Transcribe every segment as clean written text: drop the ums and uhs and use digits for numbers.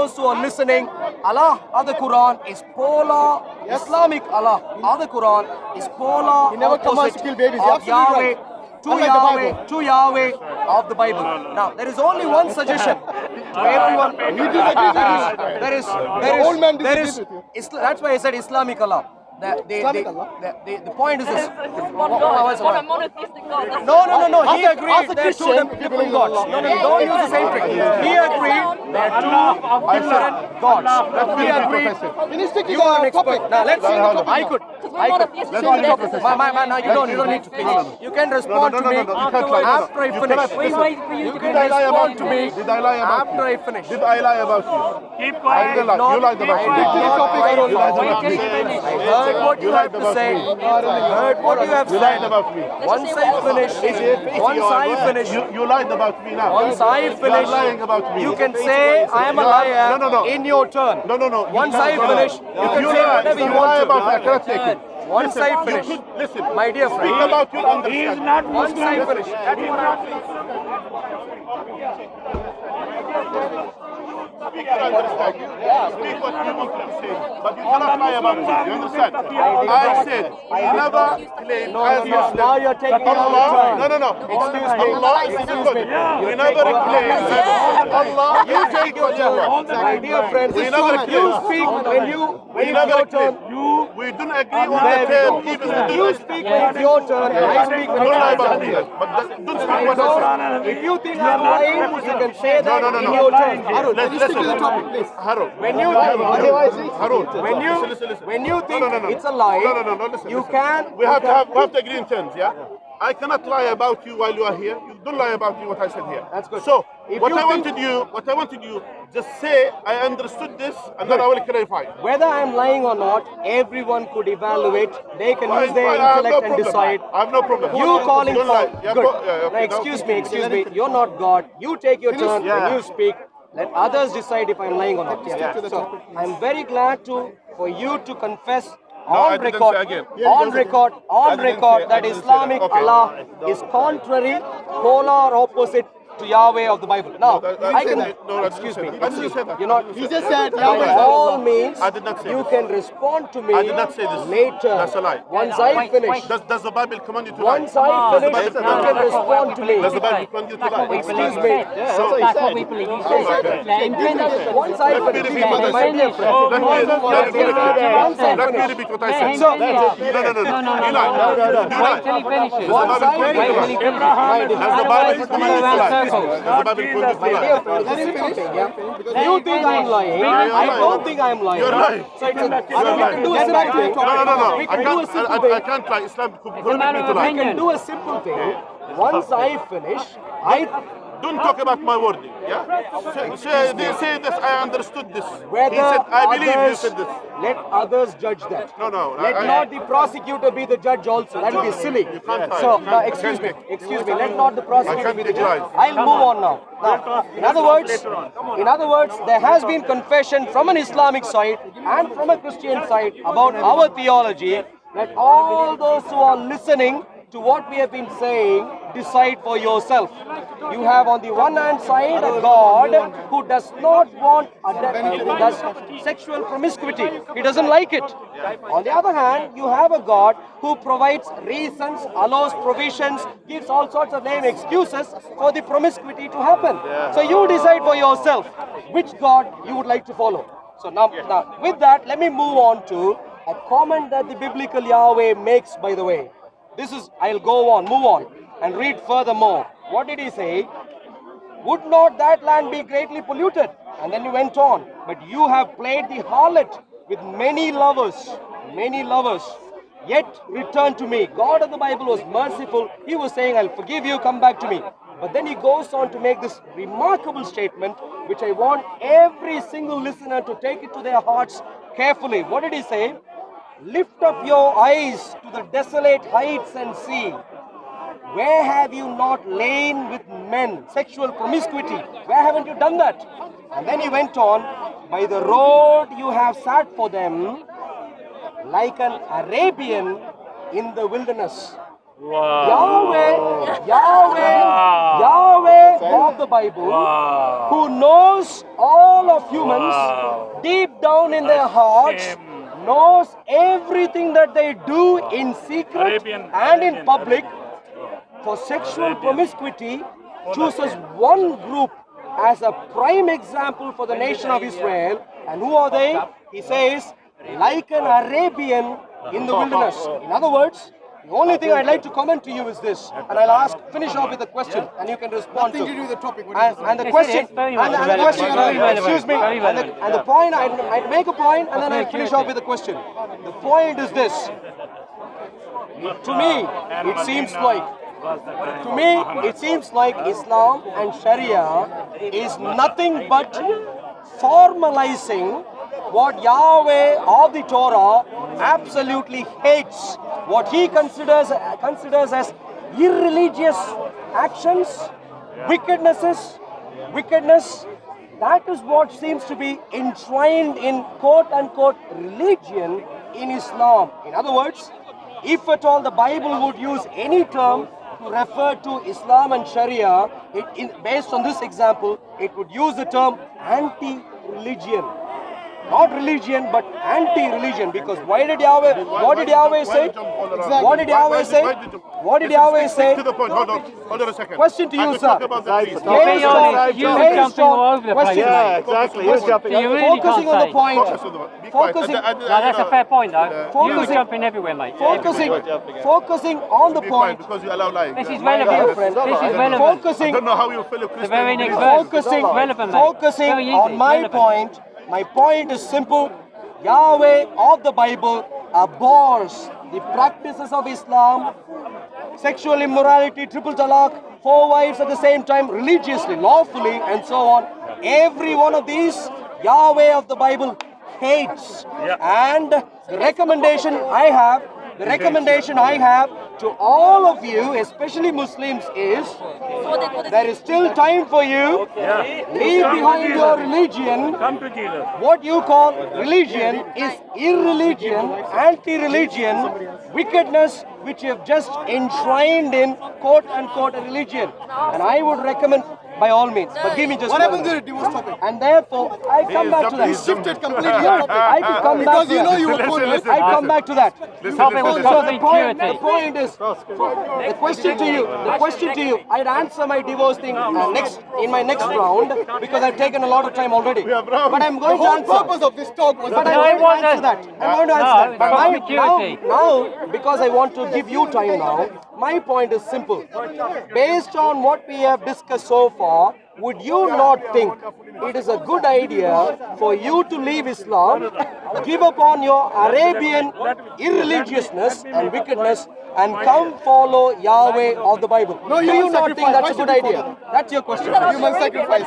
those who are listening, Allah or the Quran is polar. Islamic Allah or the Quran is polar He never commands opposite to kill babies. of You're absolutely Yahweh. right. To Unlike the Yahweh, Bible. to Yahweh of the Bible. Now, there is only one suggestion to everyone. He disagrees with you. There is, The old man disagrees with you. That's why I said Islamic Allah. Islamic Allah? The point is this. One God, one monotheistic God. That's No. He As a agreed there are two Christian, different gods. No, don't use the same trick. He agreed there are two different gods. He agreed. Finish taking You are an the expert. topic. Now let's see. I could. monotheistic. No, you don't need to finish. You can respond to me after I finish. You can respond to me Did I lie about after you? I finish. Did I lie about you? Keep I quiet. did lie. You lied about me. I heard what you have to say. I heard what you have You lied said. about me. Once I finish, You lied about me now. once I You are finish, lying about me. you can say I am a liar No. in your turn. No. Once I finish, you can say whatever you lie want about me. I to. cannot take it. Once I finish, Listen, my dear speak friend, about your He is understanding. not once Muslim. I finish, Speak your understanding. Speak what you want to say. But you cannot lie about me. You understand? I said, you never claimed as Muslim. now you're taking all the Allah, time. no. Excuse me. Allah is good. We never claimed Allah. You take your turn. My dear friend, We never you claimed. speak when you We it's never your turn. claimed. We don't agree on There the we term. go. Even You speak when it's your turn. I speak when Don't it's lie my about me. turn. But don't speak what I said. If you think I'm lying, you can say that No. in your turn. Harold, can you stick to the topic, please? Harold. When you Harold. when Listen. you think No. it's a lie, No, listen. you listen. can. We have to agree in terms, yeah? I cannot lie about you while you are here. You don't lie about me what I said here. That's good. So If what you I think- wanted you, just say I understood this, and then I will clarify. Whether I'm lying or not, everyone could evaluate. They can use their Fine, I have no intellect and problem. decide. I have no problem. You calling Don't for lie. Yeah, good. okay, Now, excuse now- me. You're not God. You take your turn Yeah. when you speak. Let others decide if I'm lying or not. Stick to the So topic, please. I'm very glad for you to confess I on didn't record, say again. on record, I didn't say that that. Islamic Okay. Allah is contrary, polar opposite to Yahweh of the Bible. Now, I can. Excuse me. I didn't say that. You're not. He just said By Yahweh. all means, I did not say you this. can respond to me I did not say this. later. That's a lie. Once I finish. Does the Bible command you to lie? Once I finish, you can respond to me. Does the Bible command you to lie? Excuse me. That's what we believe. He said, let him finish. Once I Let me finish, repeat what I my said. dear friend. Let me Once I repeat finish. what I said. So, No. You lie. Wait till he finishes. once I Wait till he finish. finishes. My dear Does the Bible command you to lie? Does the Bible command you to My lie? dear friend, it's a simple thing, yeah? You think I'm lying. I don't think I'm lying. You're lying. So it's a, we lying. can do a simple thing. No. We I can do a simple can't thing. lie. Islam could a matter me of to lie. We can do a simple thing. Once I finish, Don't talk about my wording. Yeah. Say this. I understood this. whether He said, I believe you others, said this. let others judge that. No. Let not the prosecutor be the judge also. That would be silly. can't lie. So, You can't- excuse me. you Let not the prosecutor can't be the take judge. lies. I'll move on now. In other words, there has been confession from an Islamic side and from a Christian side about our theology. Let all those who are listening to what we have been saying decide for yourself. You have on the one hand side a God who does not want does sexual promiscuity. He doesn't like it. On the other hand, you have a God who provides reasons, allows provisions, gives all sorts of lame excuses for the promiscuity to happen. So you decide for yourself which God you would like to follow. So now with that, let me move on to a comment that the biblical Yahweh makes, by the way. I'll move on and read furthermore. What did he say? Would not that land be greatly polluted? And then he went on. But you have played the harlot with many lovers. Yet return to me. God of the Bible was merciful. He was saying, I'll forgive you, come back to me. But then he goes on to make this remarkable statement, which I want every single listener to take it to their hearts carefully. What did he say? Lift up your eyes to the desolate heights and see. Where have you not lain with men? Sexual promiscuity. Where haven't you done that? And then he went on, by the road you have sat for them, like an Arabian in the wilderness. Yahweh of the Bible, who knows all of humans deep down in their hearts, knows everything that they do in secret and in public, for sexual promiscuity, chooses one group as a prime example for the nation of Israel. And who are they? He says, like an Arabian in the wilderness. In other words, the only thing I'd like to comment to you is this, and I'll finish off with a question, and you can respond Nothing to. to do with the topic. And the question, excuse me, and the point, I'd make a point, and then I'll finish off with a question. The point is this. To me, it seems like Islam and Sharia is nothing but formalizing what Yahweh of the Torah absolutely hates, what he considers as irreligious actions, wickedness. That is what seems to be enshrined in quote-unquote religion in Islam. In other words, if at all the Bible would use any term to refer to Islam and Sharia, based on this example, it would use the term anti-religion. Not religion, but anti-religion. Because what did Yahweh say? What did Yahweh say? What did Yahweh say? To the point. Hold on a second. Question to you, sir. Yeah, exactly. You're jumping. So you really Focusing can't on the say. point. Focusing. No, that's a fair point, though. You were Focusing- jumping everywhere, mate. Focusing on the Be quiet point. because you allow lying. This is dear relevant. friend. This is relevant. I Focusing. don't know how you fellow The Christian. very next will- verse. Focusing Relevant, mate. Very easy. on my Relevant. point. My point is simple. Yahweh of the Bible abhors the practices of Islam, sexual immorality, triple talaq, 4 wives at the same time, religiously, lawfully, and so on. Every one of these, Yahweh of the Bible hates. And the recommendation I have to all of you, especially Muslims, is there is still time for you. Leave behind your religion. What you call religion is irreligion, anti-religion, wickedness, which you have just enshrined in quote-unquote a religion. And I would recommend, by all means, but give me just What one happened to minute. the divorce topic? And therefore, I come back to that. You shifted completely your topic. I could come back Because to you know that. you were quoted. I come back to that. Topic was So cosmic the purity. point is, the question to you, I'd answer my divorce thing in my next round because I've taken a lot of time already. But I'm The going to whole answer. purpose of this talk was But that I'm I going to want answer that. that. I'm going to answer that. But cosmic purity. now, because I want to give you time now, my point is simple. Based on what we have discussed so far, would you not think it is a good idea for you to leave Islam, give up on your Arabian irreligiousness and wickedness, and come follow Yahweh of the Bible? No, Do human you not think sacrifice. that's a Why good should we idea? follow? That's your question. Human sacrifice.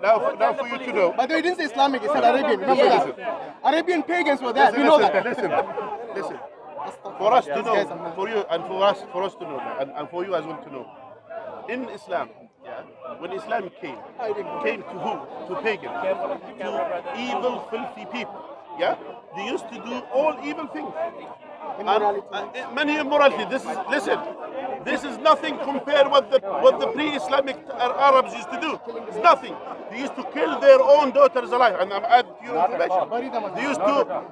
Now for you to know. By the way, it didn't say Islamic, it said Arabian. Remember that? Arabian pagans were there. We know that. Listen. For us to know, for you and for us to know, and for you as well to know. In Islam, when Islam came to who? To pagans, to evil, filthy people. They used to do all evil things. Many immorality. This is nothing compared what the pre-Islamic Arabs used to do. It's nothing. They used to kill their own daughters alive, and I'm adding to your information.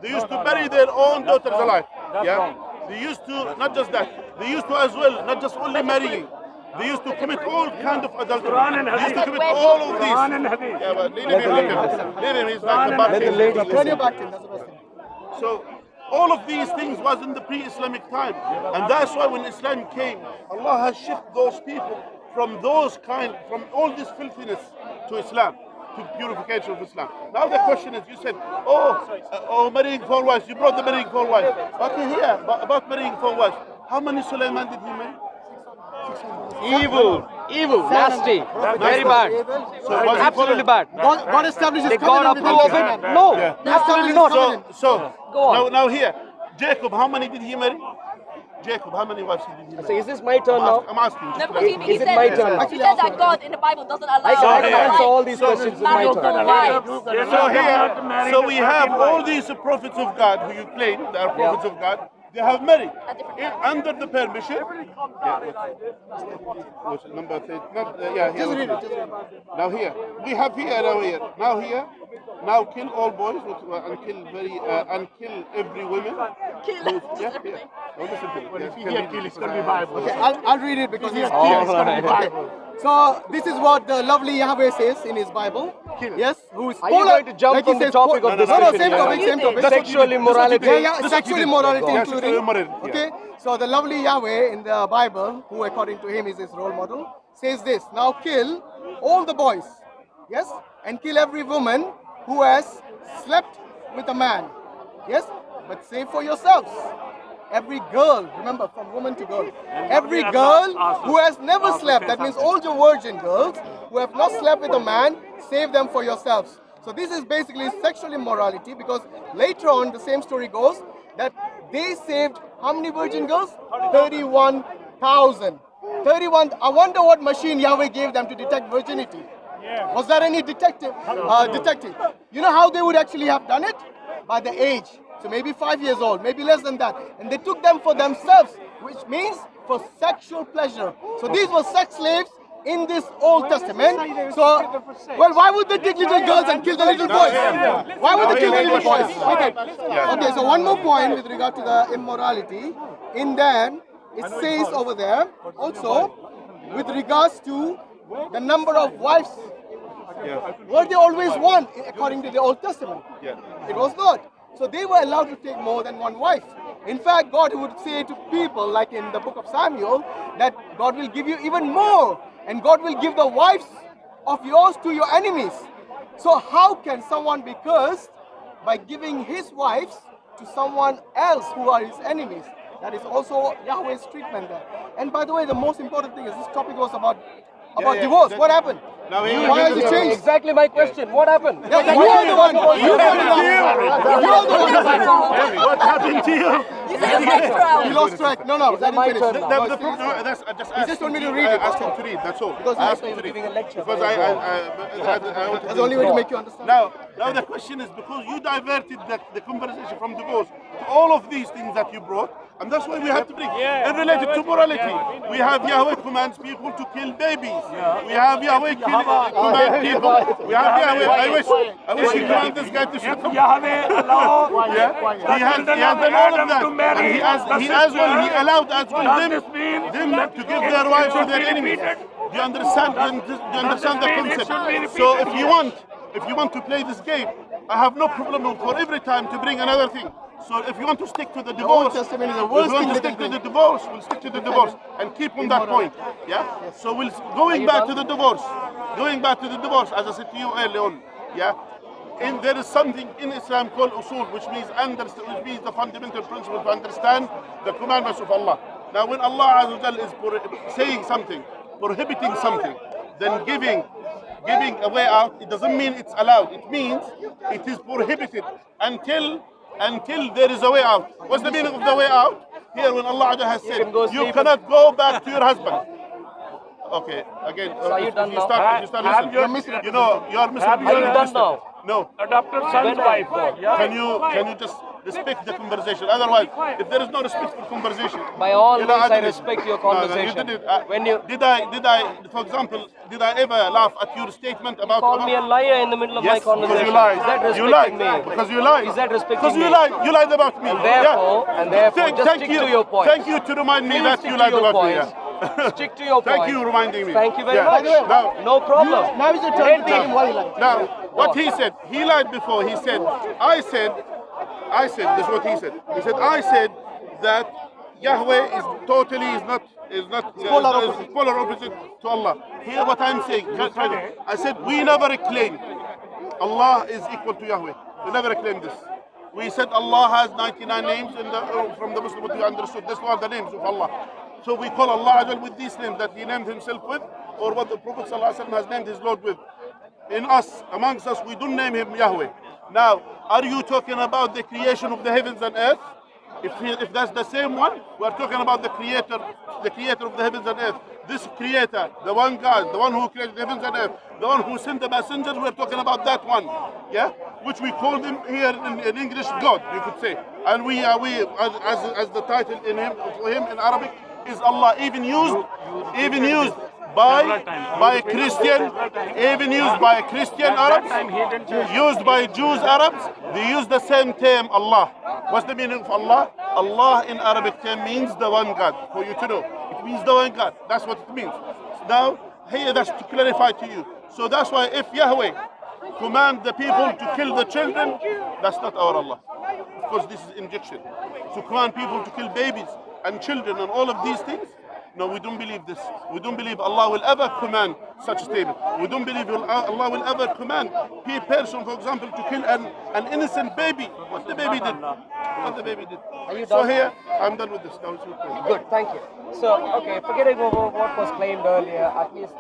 They used to bury their own daughters alive. They used to not just that. They used to as well not just only marrying. They used to commit all kind of adultery. They used to commit all of these. Yeah, but leave him. He's like the bad Turn your back to him. That's the best thing. So all of these things was in the pre-Islamic time, and that's why when Islam came, Allah has shifted those people from all this filthiness to Islam, to purification of Islam. Now the question is, you said, marrying 4 wives. You brought the marrying 4 wives. Okay, here about marrying 4 wives. How many Sulaiman did he marry? Evil, nasty, very bad. So was he Absolutely bad. God establishes Did God covenant with approve of man. it? No, absolutely not. So Go on. now here, Jacob, how many did he marry? Jacob, how many wives did he marry? So is this my turn now? I'm asking. No, Just because he Is it said, my turn now? he said that God in the Bible doesn't allow I can wives answer all these questions in my marry turn. 4 wives. So here, so we have all these prophets of God who you claim they are prophets of God. They have married At different under the permission. What's it, number 3? Not, yeah, here. Just read it. Just read it. Now here, we have here, now here, now kill all boys and kill every woman. Kill. Yeah, yeah. Now listen to it. If you hear kill, it's going to be Bible. Okay, I'll read it because it's Alright. So this is what the lovely Yahweh says in his Bible. Yes, who is Are you going to jump like he from the says, topic of no, discussion same here? topic, same topic. Sexual immorality. Yeah, sexual immorality Yeah, including. sexual immorality, yeah. Okay, so the lovely Yahweh in the Bible, who according to him is his role model, says this: now kill all the boys, yes, and kill every woman who has slept with a man, yes, but save for yourselves. Every girl, remember, from woman to girl, every girl who has never slept, that means all your virgin girls who have not slept with a man, save them for yourselves. So this is basically sexual immorality, because later on the same story goes that they saved how many virgin girls? 31,000. 31. I wonder what machine Yahweh gave them to detect virginity. Was there any detective? You know how they would actually have done it? By the age. So maybe 5 years old, maybe less than that. And they took them for themselves, which means for sexual pleasure. So these were sex slaves in this Old Testament. So, well, why would they take little girls and kill the little boys? Why would they kill the little boys? Okay, so one more point with regard to the immorality. In there, it says over there, also, with regards to the number of wives, were they always one according to the Old Testament? It was not. So they were allowed to take more than one wife. In fact, God would say to people, like in the book of Samuel, that God will give you even more, and God will give the wives of yours to your enemies. So how can someone be cursed by giving his wives to someone else who are his enemies? That is also Yahweh's treatment there. And by the way, the most important thing is this topic was about divorce. What happened? Why has it changed? Exactly my question. What happened? You are the one. You are the one. What happened to you? You said you lost track. You lost track. No, I didn't my finish. turn now? He just told me to read it. I asked him to read, that's all. Because I asked him you're to read. giving a lecture. Because I wanted That's the only way to make you understand. Now the question is, because you diverted the conversation from divorce to all of these things that you brought, and that's why we have to bring. And related to morality, we have Yahweh commands people to kill babies. We have Yahweh command people. We have Yahweh. I wish he command this guy to shoot him. Yahweh allow He has done all of that. And he allowed as well them to give their wives to their enemies. Do you understand? Do you understand the concept? So if you want to play this game, I have no problem for every time to bring another thing. So if you want to stick to the divorce, Old Testament is the if worst you want thing to they stick to can the bring. divorce, we'll stick to the divorce and keep on that point. Yeah. So going back to the divorce. Going back to the divorce, as I said to you earlier on. Yeah. And there is something in Islam called usul, which means the fundamental principle to understand the commandments of Allah. Now, when Allah Azza wa Jal is saying something, prohibiting something, then giving a way out, it doesn't mean it's allowed. It means it is prohibited until there is a way out. What's the meaning of the way out? Here, when Allah Azza has said, you cannot go back to your husband. Okay, again, So are you done if now? you start listening, you know, you are missing. Are you done now? No. adopted son's wife. Can you just respect the conversation? Otherwise, if there is no respect for conversation, By all you know, means, I didn't- respect your No, no, conversation. you didn't. When you did I, for example, did I ever laugh at your statement about? call me a liar in the middle of my Yes, conversation, because you lied. is that You respecting lied. me? Because you lied. Is that respecting Because you me? lied. You lied about me. And therefore, just thank stick you. to your point. Thank you to remind me Please that stick you to lied your about me. points. Yeah. Stick to your Thank point. you reminding me. Thank you very Yeah. much. Now, No problem. Now is your turn to tell him why he lied. Now, what he said, he lied before. He said, I said, this is what he said. He said, I said that Yahweh is polar opposite to Allah. Hear what I'm saying. I said, we never claim Allah is equal to Yahweh. We never claim this. We said Allah has 99 names from the Muslim what we understood. These are the names of Allah. So we call Allah Azza with these names that He named Himself with, or what the Prophet ﷺ has named His Lord with. In us, amongst us, we don't name Him Yahweh. Now, are you talking about the creation of the heavens and earth? If that's the same one, we're talking about the creator of the heavens and earth. This creator, the one God, the one who created the heavens and earth, the one who sent the messengers, we're talking about that one. Yeah? which we call them here in English God, you could say. And we as the title in him for him in Arabic is Allah, even used by Christian, even used by Christian Arabs, used by Jews Arabs. They use the same term Allah. What's the meaning of Allah? Allah in Arabic term means the one God. For you to know, it means the one God. That's what it means. Now here, that's to clarify to you. So that's why if Yahweh command the people to kill the children, that's not our Allah. Of course, this is injection. To command people to kill babies and children and all of these things, no, we don't believe this. We don't believe Allah will ever command such a statement. We don't believe Allah will ever command a person, for example, to kill an innocent baby. What the baby did. What the baby did. Are you So done? here, I'm done with this. Now it's your turn. Good, thank you. So, okay, forgetting over what was claimed earlier, at least